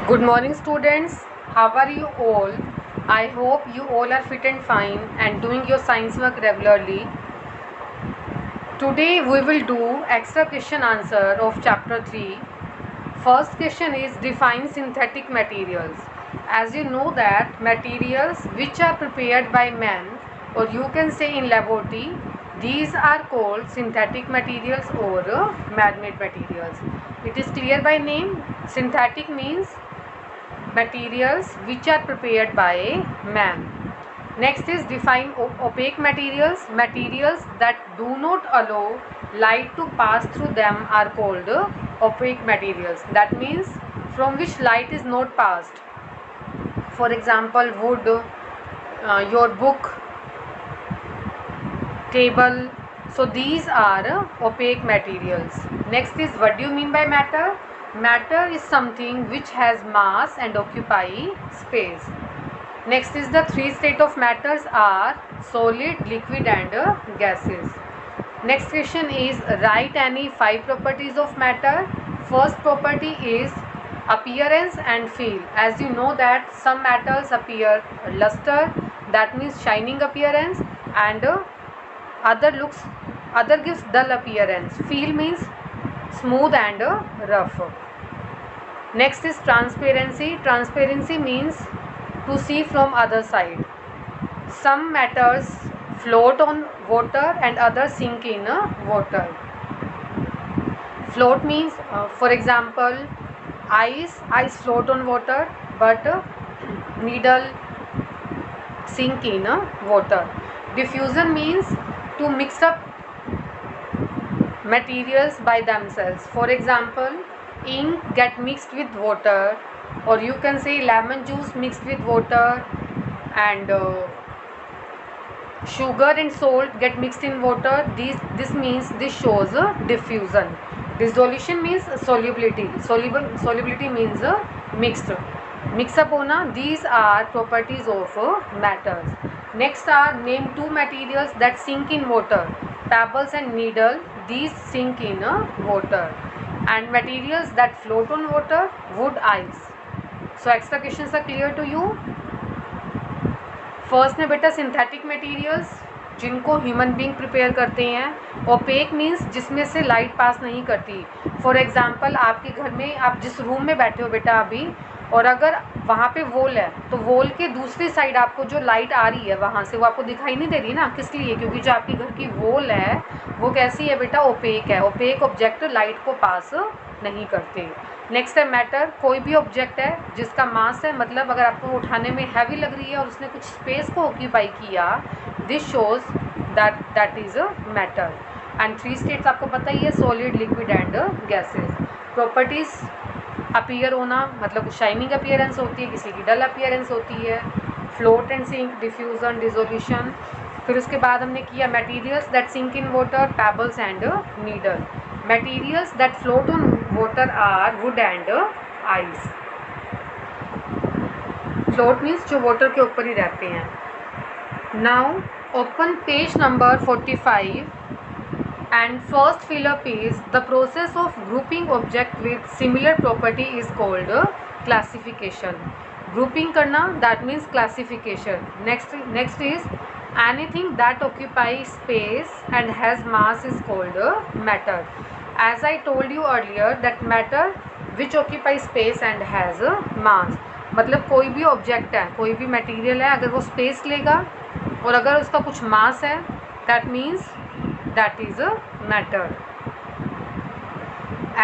Good morning, students. How are you all? I hope you all are fit and fine and doing your science work regularly. Today we will do extra question answer of chapter 3. First question is define synthetic materials. As you know that materials which are prepared by man, or you can say in laboratory, these are called synthetic materials or man-made materials. It is clear by name. Synthetic means materials which are prepared by man. Next is define opaque materials. Materials that do not allow light to pass through them are called opaque materials. That means from which light is not passed. For example, wood, your book, table. So these are opaque materials. Next is what do you mean by matter? Matter is something which has mass and occupy space. Next is the three state of matters are solid, liquid and gases. Next question is write any 5 properties of matter. First property is appearance and feel. As you know that some metals appear luster, that means shining appearance, and other gives dull appearance. Feel means smooth and rough. Next is transparency. Transparency means to see from other side. Some matters float on water and others sink in water. Float means for example ice float on water but needle sink in water. Diffusion means to mix up materials by themselves. For example, ink get mixed with water, or you can say lemon juice mixed with water, and sugar and salt get mixed in water. This means this shows diffusion. Dissolution means solubility. Solubility means mix up hona. These are properties of matters. Next are name 2 materials that sink in water. Pebbles and needle. These sink in water. And materials that float on water, wood, ice. So extra questions are clear to you. First में बेटा synthetic materials जिनको human being prepare करते हैं. OPEC means जिसमें से light pass नहीं करती. For example आपके घर में आप जिस रूम में बैठे हो बेटा अभी, और अगर वहाँ पे वॉल है तो वॉल के दूसरी साइड आपको जो लाइट आ रही है वहाँ से वो आपको दिखाई नहीं दे रही ना. किस लिए? क्योंकि जो आपकी घर की वॉल है वो कैसी है बेटा? ओपेक है. ओपेक ऑब्जेक्ट लाइट को पास नहीं करते. नेक्स्ट है मैटर. कोई भी ऑब्जेक्ट है जिसका मास है, मतलब अगर आपको उठाने में हैवी लग रही है और उसने कुछ स्पेस को ऑक्यूपाई किया, this shows that is a matter. And 3 states आपको पता ही है, solid, liquid and gases. Properties appear होना, मतलब शाइनिंग अपीयरेंस होती है, किसी की डल अपीयरेंस होती है. Float and sink, diffusion, dissolution. फिर उसके बाद हमने किया materials that sink in water, pebbles and needle. Materials that float on water are wood and ice. Float means जो वाटर के ऊपर ही रहते हैं. Now open page number 45 and first fill up is the process of grouping object with similar property is called classification. Grouping करना, that means classification. Next is anything that occupies space and has mass is called matter. As I told you earlier that matter which occupies space and has mass, मतलब कोई भी object है, कोई भी material है, अगर वो स्पेस लेगा और अगर उसका कुछ मास है, that means that is a matter.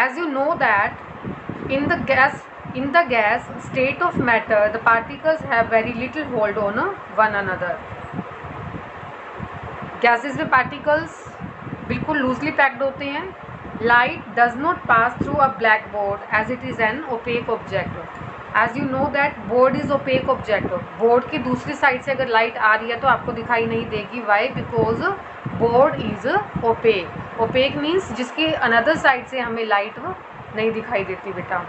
As you know that in the gas state of matter the particles have very little hold on one another. Gases में particles बिल्कुल लूजली पैक्ड होते हैं. Light does not pass through a black board as it is an opaque object. As you know that board is opaque object. Board की दूसरी side से अगर light आ रही है तो आपको दिखाई नहीं देगी. Why? Because board is opaque. Opaque means जिसकी अनदर साइड से हमें लाइट नहीं दिखाई देती बेटा.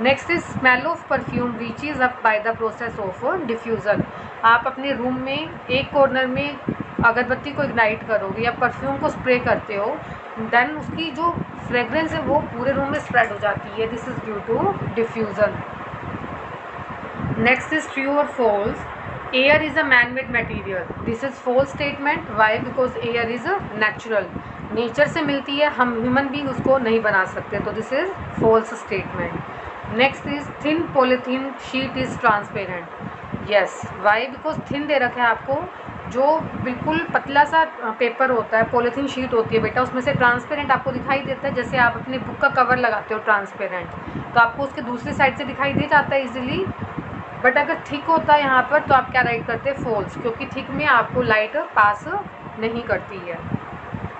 Next is smell of perfume reaches up by the process of diffusion. आप अपने रूम में एक कॉर्नर में अगरबत्ती को इग्नाइट करोगे या परफ्यूम को स्प्रे करते हो, देन उसकी जो फ्रेगरेंस है वो पूरे रूम में स्प्रेड हो जाती है. This is due to diffusion. Next is true or false. Air is a man-made material. This is false statement. Why? Because air is a natural. Nature से मिलती है, हम ह्यूमन बीइंग उसको नहीं बना सकते, तो this is false statement. Next is thin polythene sheet is transparent. Yes, why? Because thin दे रखा है आपको, जो बिल्कुल पतला सा पेपर होता है, पॉलीथीन शीट होती है बेटा, उसमें से ट्रांसपेरेंट आपको दिखाई देता है। जैसे आप अपने बुक का कवर लगाते हो ट्रांसपेरेंट, तो आपको उसके दूसरी साइड से दिखाई दे जाता है इजीली। बट अगर थिक होता है यहाँ पर, तो आप क्या राइट करते हैं? फॉल्स, क्योंकि थिक में आपको लाइट पास नहीं करती है।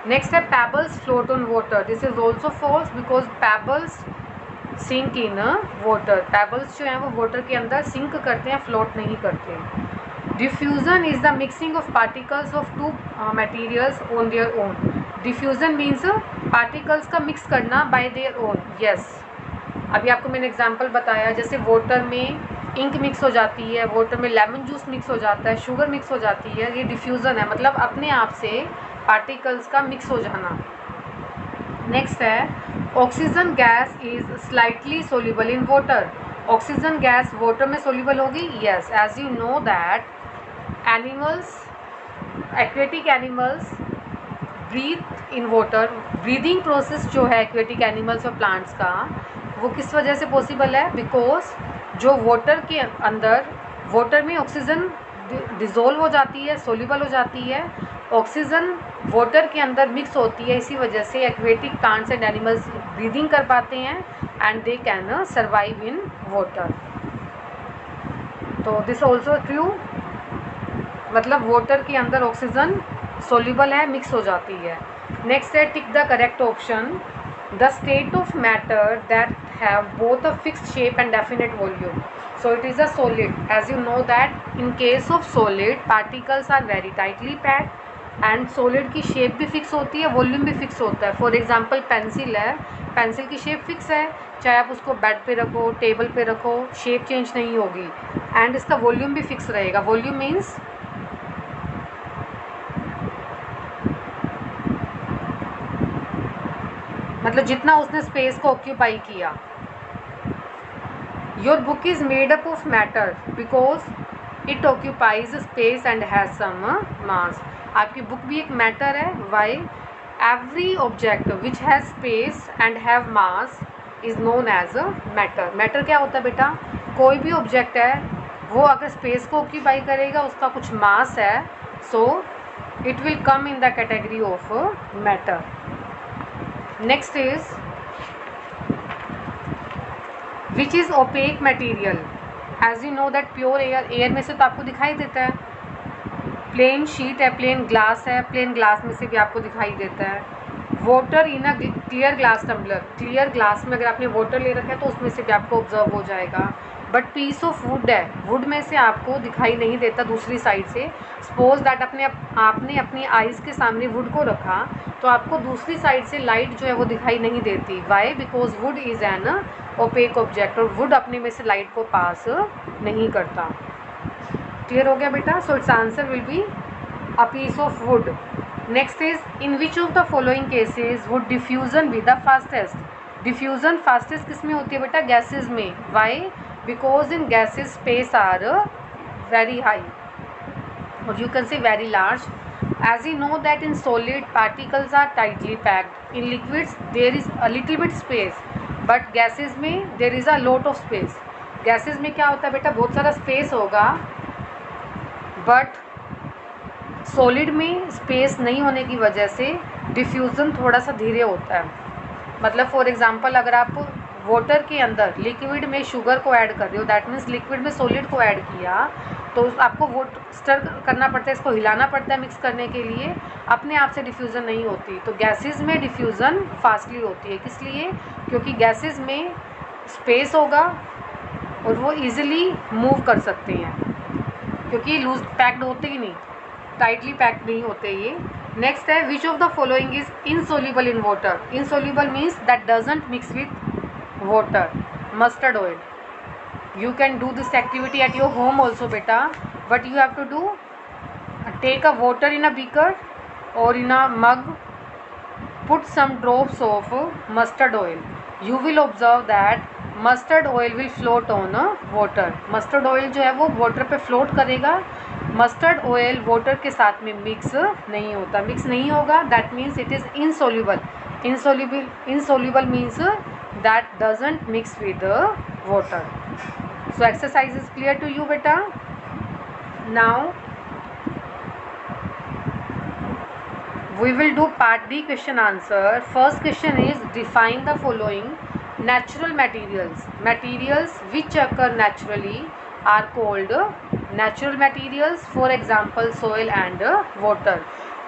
नेक्स्ट है pebbles float on water. This is also false because pebbles sink in water. Pebbles जो हैं वो वाटर के अंदर सिंक करते हैं, फ्लोट नहीं करते। Diffusion is the mixing of particles of two materials on their own. Diffusion means particles का मिक्स करना बाय देयर ओन। यस, अभी आपको मैंने एग्जांपल बताया, जैसे वाटर में इंक मिक्स हो जाती है, वाटर में लेमन जूस मिक्स हो जाता है, शुगर मिक्स हो जाती है, ये डिफ्यूज़न है, मतलब अपने आप से पार्टिकल्स का मिक्स हो जाना। नेक्स्ट है oxygen gas is slightly soluble in water. Oxygen gas water में सोल्यूबल होगी। Yes, as you know that animals, aquatic animals breathe in water. Breathing process जो है एक्वेटिक एनिमल्स और प्लांट्स का, वो किस वजह से पॉसिबल है? बिकॉज जो वाटर के अंदर, वाटर में ऑक्सीजन डिज़ोल्व हो जाती है, सोल्यूबल हो जाती है, ऑक्सीजन वाटर के अंदर मिक्स होती है, इसी वजह से aquatic plants and animals breathing कर पाते हैं and they can survive in water. तो दिस ऑल्सो ट्रू, मतलब वाटर के अंदर ऑक्सीजन सोल्यूबल है, मिक्स हो जाती है। नेक्स्ट है tick the correct option. The state of matter that have both a fixed shape and definite volume. So it is a solid. As you know that in case of solid, particles are very tightly packed and solid की shape भी fix होती है, volume भी fix होता है। For example pencil है, pencil की shape fix है, चाहे आप उसको बेड पे रखो, टेबल पे रखो, shape change नहीं होगी and इसका volume भी fix रहेगा। Volume means मतलब जितना उसने स्पेस को ऑक्यूपाई किया। Your book is made up of matter because it occupies space and has some mass. आपकी बुक भी एक मैटर है। Why? Every object which has space and have mass is known as a matter. Matter क्या होता है बेटा? कोई भी ऑब्जेक्ट है, वो अगर स्पेस को ऑक्यूपाई करेगा, उसका कुछ मास है, so it will come in the category of matter. Next is which is opaque material. As you know that pure air, air में से तो आपको दिखाई देता है। प्लेन शीट है, प्लेन ग्लास है, प्लेन ग्लास में से भी आपको दिखाई देता है। Water in a clear glass tumbler, clear glass में अगर आपने वाटर ले रखा है तो उसमें से भी आपको ऑब्जर्व हो जाएगा। बट पीस ऑफ वुड है, वुड में से आपको दिखाई नहीं देता दूसरी साइड से। सपोज दैट आपने अपनी आइज़ के सामने वुड को रखा, तो आपको दूसरी साइड से लाइट जो है वो दिखाई नहीं देती। Why? Because wood is an opaque object, और वुड अपने में से लाइट को पास नहीं करता। क्लियर हो गया बेटा? So its answer will be a piece of wood. Next is in which of the following cases would diffusion be the fastest. Diffusion fastest किस में होती है बेटा? गैसेज में। Why? Because in gases space are very high, or you can say very large. As you know that in solid particles are tightly packed. In liquids there is a little bit space, but gases में there is a lot of space. Gases में क्या होता है बेटा? बहुत सारा space होगा, but solid में space नहीं होने की वजह से diffusion थोड़ा सा धीरे होता है। मतलब फॉर एग्जांपल अगर आप वाटर के अंदर लिक्विड में शुगर को ऐड कर रहे हो, दैट मीन्स लिक्विड में सॉलिड को ऐड किया, तो आपको वो स्टर करना पड़ता है, इसको हिलाना पड़ता है मिक्स करने के लिए, अपने आप से डिफ्यूज़न नहीं होती। तो गैसेस में डिफ्यूज़न फास्टली होती है। किस लिए? क्योंकि गैसेस में स्पेस होगा और वो इजीली मूव कर सकते हैं, क्योंकि लूज पैक्ड होते ही नहीं, टाइटली पैक्ड नहीं होते ये। नेक्स्ट है विच of the following is insoluble in water. Insoluble means that doesn't mix with water. Mustard oil. You can do this activity at your home also beta. What you have to do? Take a water in a beaker or in a mug, put some drops of mustard oil. you will observe that mustard oil will float on water. Mustard oil जो है वो water पे float करेगा. Mustard oil water के साथ में mix नहीं होता. मिक्स नहीं होगा, that means it is insoluble. Insoluble means that doesn't mix with the water. So exercise is clear to you beta. Now we will do part D question answer. First question is define the following natural materials. Materials which occur naturally are called natural materials. For example soil and water.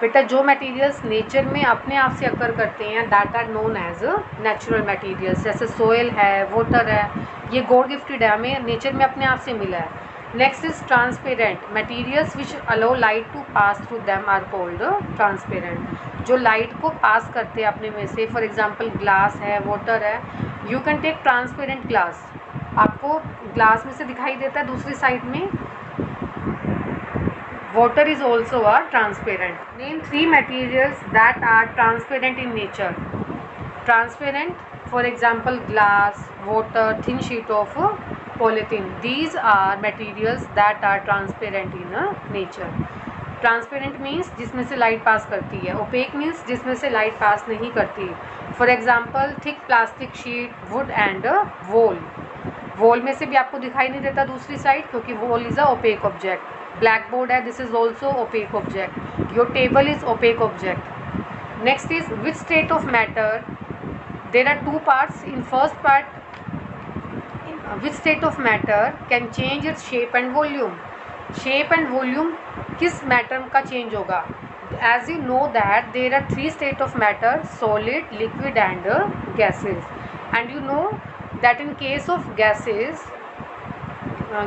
बेटा जो materials nature में अपने आप से occur करते हैं that are known as natural materials. जैसे soil है, वाटर है, ये गॉड गिफ्टेड है, हमें नेचर में अपने आप से मिला है. Next is transparent. Materials which allow light to pass through them are called transparent. जो लाइट को पास करते हैं अपने में से. फॉर एग्जांपल ग्लास है, वाटर है. You can take transparent glass. आपको ग्लास में से दिखाई देता है दूसरी साइड में. Water is also a transparent. Name 3 materials that are transparent in nature. Transparent, for example, glass, water, thin sheet of polythene. These are materials that are transparent in nature. Transparent means जिसमें से light pass करती है. Opaque means जिसमें से light pass नहीं करती. For example, thick plastic sheet, wood and wall. Wall में से भी आपको दिखाई नहीं देता दूसरी साइड क्योंकि wall is a opaque object. Blackboard है, this is also opaque object. Your table is opaque object. Next is which state of matter. There are 2 parts. In first part which state of matter can change its shape and volume. Shape and volume किस matter का change होगा. As you know that there are 3 state of matter solid, liquid and gases. And you know that in case of gases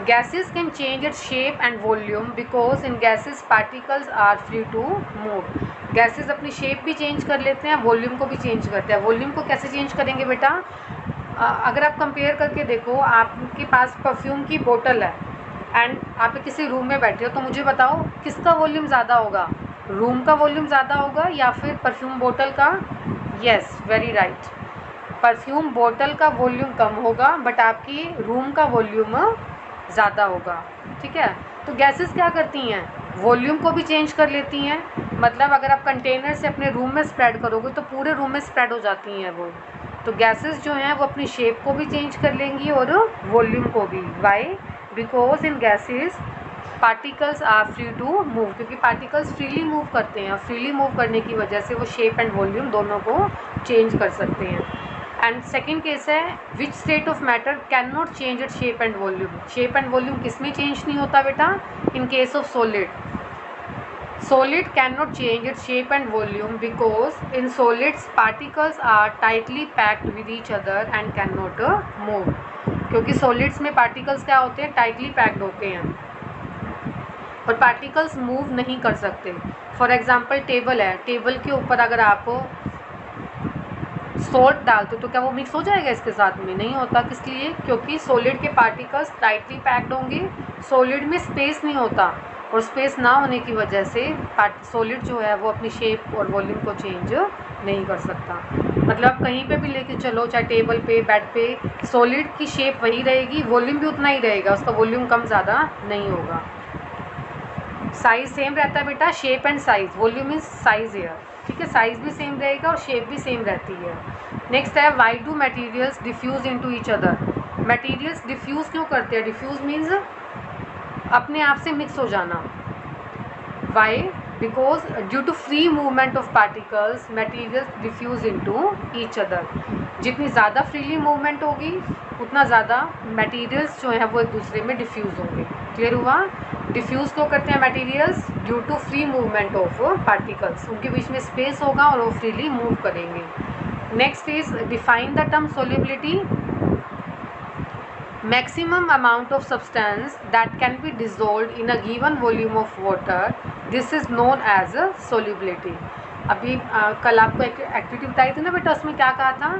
gases can change its shape and volume because in gases particles are free to move. gases अपनी shape भी change कर लेते हैं, volume को भी change करते हैं. Volume को कैसे change करेंगे बेटा. अगर आप कंपेयर करके देखो, आपके पास परफ्यूम की बोतल है एंड आप किसी रूम में बैठे हो, तो मुझे बताओ किसका वॉल्यूम ज़्यादा होगा. रूम का वॉल्यूम ज़्यादा होगा या फिर परफ्यूम बोतल का. Yes, very right. परफ्यूम बोतल का वॉल्यूम कम होगा बट आपकी रूम का वॉल्यूम ज़्यादा होगा. ठीक है. तो गैसेस क्या करती हैं, वॉल्यूम को भी चेंज कर लेती हैं. मतलब अगर आप कंटेनर से अपने रूम में स्प्रेड करोगे तो पूरे रूम में स्प्रेड हो जाती हैं वो. तो गैसेस जो हैं वो अपनी शेप को भी चेंज कर लेंगी और वॉल्यूम को भी. Why? Because in gases particles are free to move. क्योंकि पार्टिकल्स फ्रीली मूव करते हैं. फ्रीली मूव करने की वजह से वो शेप एंड वॉल्यूम दोनों को चेंज कर सकते हैं. एंड सेकेंड केस है which state of matter can not change it shape and volume. Shape and volume किस में चेंज नहीं होता बेटा. In case of solid. Solid can not change it shape and volume because in solids particles are tightly packed with each other and can not move. क्योंकि solids में particles क्या होते हैं, टाइटली पैक्ड होते हैं और पार्टिकल्स मूव नहीं कर सकते. फॉर एग्जाम्पल टेबल है, टेबल के ऊपर अगर आप सॉल्ट डालते तो क्या वो मिक्स हो जाएगा इसके साथ में. नहीं होता. किस लिए? क्योंकि सॉलिड के पार्टिकल्स टाइटली पैक्ड होंगे. सॉलिड में स्पेस नहीं होता और स्पेस ना होने की वजह से सॉलिड जो है वो अपनी शेप और वॉल्यूम को चेंज नहीं कर सकता. मतलब कहीं पे भी लेके चलो, चाहे टेबल पे, बेड पे, सॉलिड की शेप वही रहेगी, वॉल्यूम भी उतना ही रहेगा. उसका वॉल्यूम कम ज़्यादा नहीं होगा. साइज सेम रहता है बेटा. Shape and size. Volume is size air. ठीक है. साइज भी सेम रहेगा और शेप भी सेम रहती है. नेक्स्ट है why do materials diffuse into each other. Materials diffuse क्यों करते हैं. डिफ्यूज़ मीन्स अपने आप से मिक्स हो जाना. Why? Because due to free movement of particles materials diffuse into each other. जितनी ज़्यादा फ्रीली मूवमेंट होगी उतना ज़्यादा मटेरियल्स जो हैं वो एक दूसरे में डिफ्यूज़ होंगे. क्लियर हुआ. डिफ्यूज़ क्यों करते हैं materials. Due to free movement of particles. उनके बीच में स्पेस होगा और वो फ्रीली मूव करेंगे. Next is define the term solubility. maximum amount of substance that can be dissolved in a given volume of water, this is known as a solubility. अभी कल आपको एक एक्टिविटी बताई थी ना बेटा, उसमें क्या कहा था.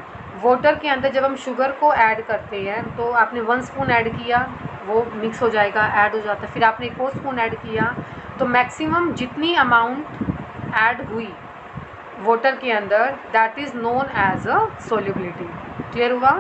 वाटर के अंदर जब हम शुगर को ऐड करते हैं तो आपने 1 स्पून ऐड किया, वो मिक्स हो जाएगा, ऐड हो जाता है. फिर आपने 1 और स्पून ऐड किया, तो मैक्सिमम जितनी अमाउंट ऐड हुई वाटर के अंदर that is known as a solubility. Clear हुआ?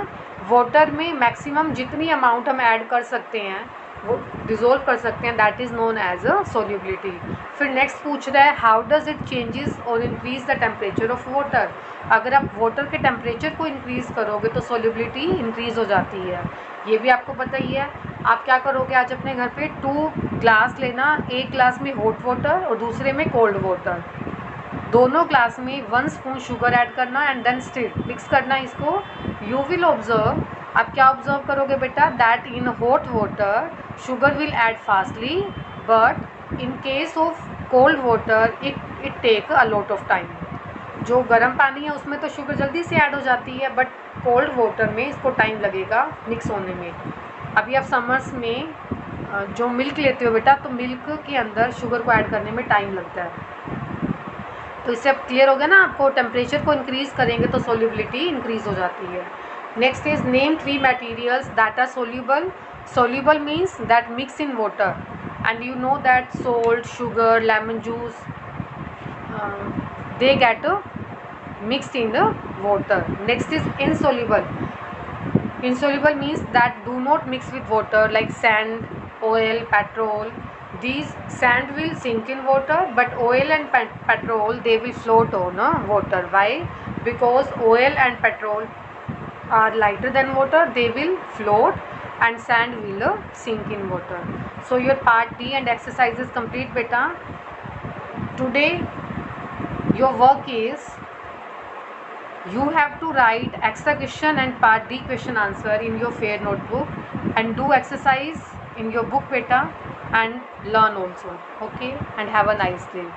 वाटर में मैक्सिमम जितनी अमाउंट हम ऐड कर सकते हैं वो डिज़ोल्व कर सकते हैं, that is known as a solubility. फिर नेक्स्ट पूछ रहा है हाउ डज इट चेंजेस और increase the temperature of water. अगर आप वाटर के टेम्परेचर को इंक्रीज़ करोगे तो सोल्यूबिलिटी इंक्रीज़ हो जाती है, ये भी आपको पता ही है। आप क्या करोगे, आज अपने घर पे 2 ग्लास लेना, एक ग्लास में हॉट वाटर और दूसरे में कोल्ड वाटर, दोनों ग्लास में 1 स्पून शुगर ऐड करना एंड देन स्टिर मिक्स करना इसको। यू विल ऑब्जर्व, आप क्या ऑब्जर्व करोगे बेटा, that in hot water sugar will add fastly but in case of cold water it take a lot of time. जो गर्म पानी है उसमें तो शुगर जल्दी से ऐड हो जाती है, बट कोल्ड वाटर में इसको टाइम लगेगा मिक्स होने में। अभी आप समर्स में जो मिल्क लेते हो बेटा, तो मिल्क के अंदर शुगर को ऐड करने में टाइम लगता है। तो इससे अब क्लियर हो गया ना आपको, टेम्परेचर को इंक्रीज़ करेंगे तो सोल्यूबिलिटी इंक्रीज़ हो जाती है। Next is name 3 materials that are soluble. Soluble means that mix in water and you know that salt, sugar, lemon juice they get mixed in the water. Next is insoluble. Insoluble means that do not mix with water, like sand, oil, petrol. These sand will sink in water, but oil and petrol they will float on water. Why? Because oil and petrol are lighter than water, they will float, and sand will sink in water. So your part D and exercise is complete beta. Today your work is you have to write extra question and part D question answer in your fair notebook and do exercise in your book beta and learn also. Okay, and have a nice day.